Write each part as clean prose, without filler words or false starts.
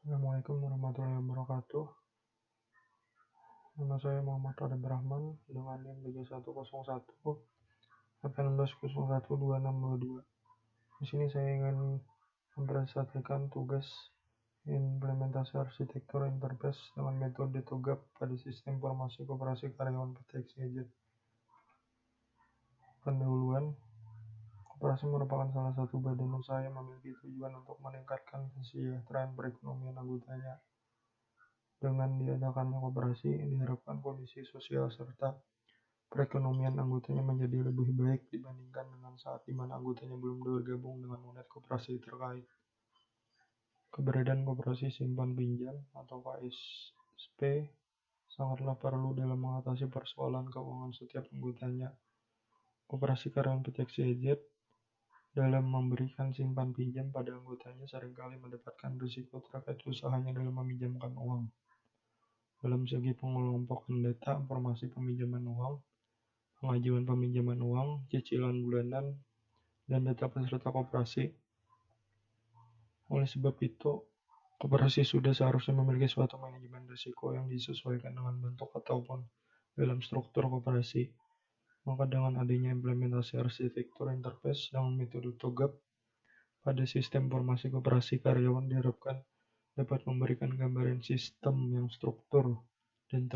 Assalamualaikum warahmatullahi wabarakatuh. Nama saya Muhammad Arif Rahman dengan NIM 3101 18012622. Di sini saya ingin mempresentasikan tugas implementasi arsitektur interface dengan metode TOGAF pada sistem informasi koperasi karyawan PT XYZ. Pendahuluan, koperasi merupakan salah satu badan usaha yang memiliki tujuan untuk meningkatkan kesejahteraan perekonomian anggotanya. Dengan diadakannya koperasi, diharapkan kondisi sosial serta perekonomian anggotanya menjadi lebih baik dibandingkan dengan saat di mana anggotanya belum bergabung dengan unit koperasi terkait. Keberadaan koperasi simpan pinjam atau KSP sangatlah perlu dalam mengatasi persoalan keuangan setiap anggotanya. Koperasi karyawan PT XYZ dalam memberikan simpan pinjam pada anggotanya seringkali mendapatkan risiko terkait usahanya dalam meminjamkan uang. Dalam segi pengelompokan data informasi peminjaman uang, pengajuan peminjaman uang, cicilan bulanan, dan data peserta koperasi. Oleh sebab itu, koperasi sudah seharusnya memiliki suatu manajemen risiko yang disesuaikan dengan bentuk ataupun dalam struktur koperasi. Maka dengan adanya implementasi arsitektur interface dengan metode TOGAF pada sistem informasi koperasi karyawan diharapkan dapat memberikan gambaran sistem yang struktur dan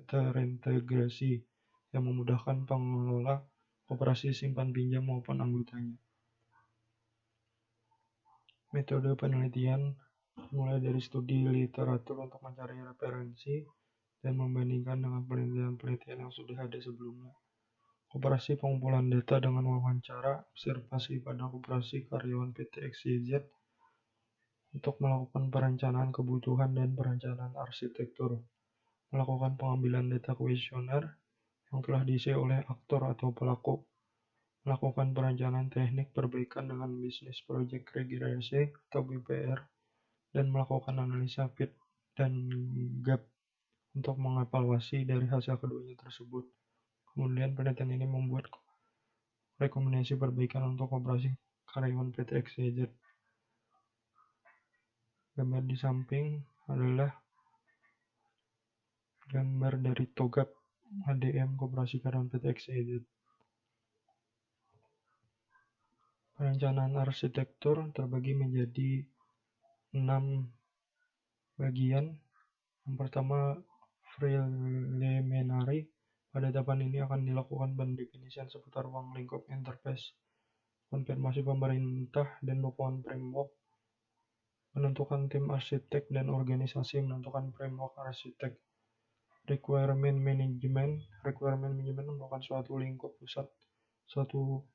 terintegrasi yang memudahkan pengelola koperasi simpan pinjam maupun anggotanya. Metode penelitian mulai dari studi literatur untuk mencari referensi dan membandingkan dengan penelitian-penelitian yang sudah ada sebelumnya. Koperasi pengumpulan data dengan wawancara observasi pada koperasi karyawan PT XYZ untuk melakukan perencanaan kebutuhan dan perencanaan arsitektur, melakukan pengambilan data kuesioner yang telah diisi oleh aktor atau pelaku, melakukan perencanaan teknik perbaikan dengan bisnis project regresi atau BPR, dan melakukan analisa fit dan gap untuk mengevaluasi dari hasil keduanya tersebut. Kemudian penelitian ini membuat rekomendasi perbaikan untuk koperasi karyawan PT XYZ. Gambar di samping adalah gambar dari TOGAF ADM koperasi karyawan PT XYZ. Perencanaan arsitektur terbagi menjadi 6 bagian. Yang pertama, preliminary. Pada tahapan ini akan dilakukan pendefinisian seputar ruang lingkup interface, konfirmasi pemerintah dan dukungan framework, menentukan tim arsitek dan organisasi menentukan framework arsitek. Requirement management merupakan suatu lingkup pusat, suatu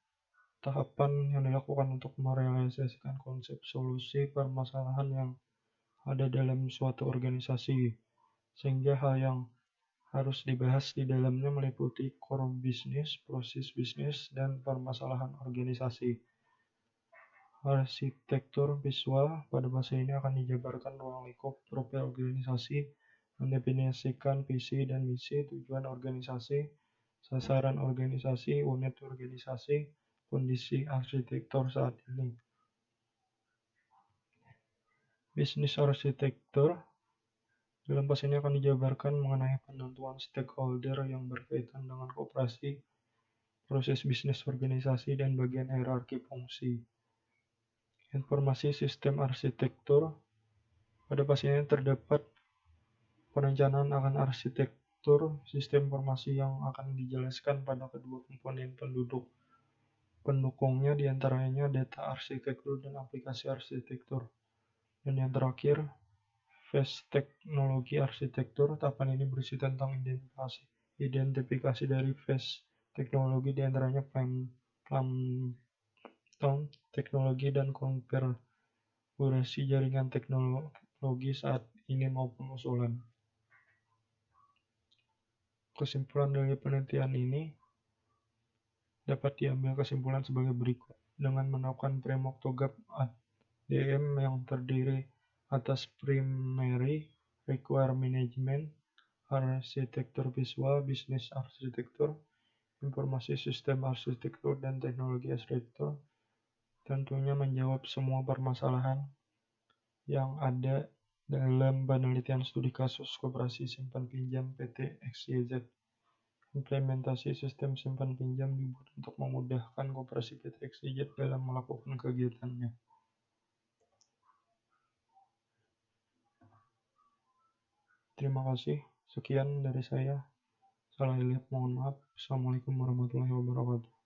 tahapan yang dilakukan untuk merealisasikan konsep solusi permasalahan yang ada dalam suatu organisasi, sehingga hal yang harus dibahas di dalamnya meliputi core bisnis, proses bisnis, dan permasalahan organisasi. Arsitektur visual pada fase ini akan dijabarkan ruang lingkup profil organisasi, mendefinisikan visi dan misi, tujuan organisasi, sasaran organisasi, unit organisasi, kondisi arsitektur saat ini. Bisnis arsitektur dalam fase ini akan dijabarkan mengenai penentuan stakeholder yang berkaitan dengan koperasi, proses bisnis organisasi, dan bagian hierarki fungsi. Informasi sistem arsitektur. Pada fase ini terdapat perencanaan akan arsitektur sistem informasi yang akan dijelaskan pada kedua komponen pendukungnya, diantaranya data arsitektur dan aplikasi arsitektur. Dan yang terakhir, phase teknologi arsitektur. Tahapan ini berisi tentang identifikasi dari phase teknologi, diantaranya platform teknologi dan konfigurasi jaringan teknologi saat ini maupun usulan. Kesimpulan dari penelitian ini dapat diambil kesimpulan sebagai berikut. Dengan menerapkan framework TOGAF ADM yang terdiri atas primary, requirement management, arsitektur visual, bisnis arsitektur, informasi sistem arsitektur, dan teknologi arsitektur, tentunya menjawab semua permasalahan yang ada dalam penelitian studi kasus koperasi simpan pinjam PT XYZ. Implementasi sistem simpan pinjam dibuat untuk memudahkan koperasi PT XYZ dalam melakukan kegiatannya. Terima kasih. Sekian dari saya. Salah lihat mohon maaf. Assalamualaikum warahmatullahi wabarakatuh.